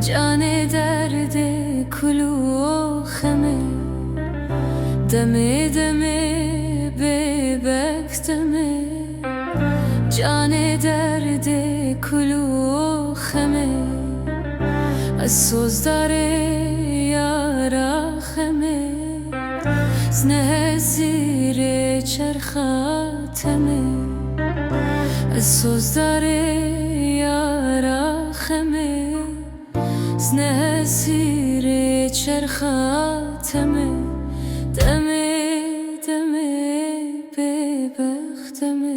Cane derde kulu khame deme deme bebek deme Cane derde kulu khame az dare yara khame zne zire çerxateme az dare yara khame زنه زیر چرخاتمه دمه دمه ببختمه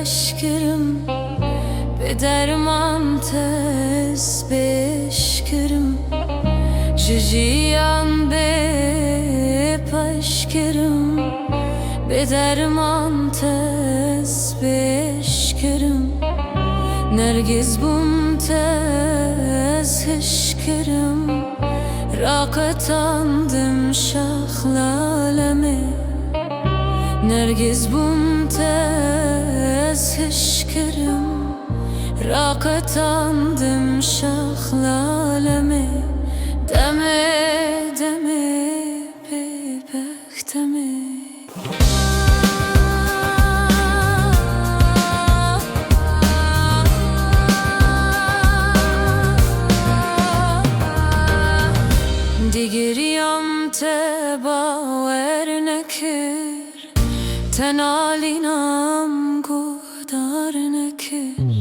Aşkırım be derman tez beşkırım Jiyan be aşkırım be derman tez beşkırım Nergiz bum tez hışkırım Raqatandım şahlaleme Nergiz bum tez hışkırım Raqatandım şahlaleme Deme deme bebek deme Digiriyam te bawer nekir Tenalinam gudar nekir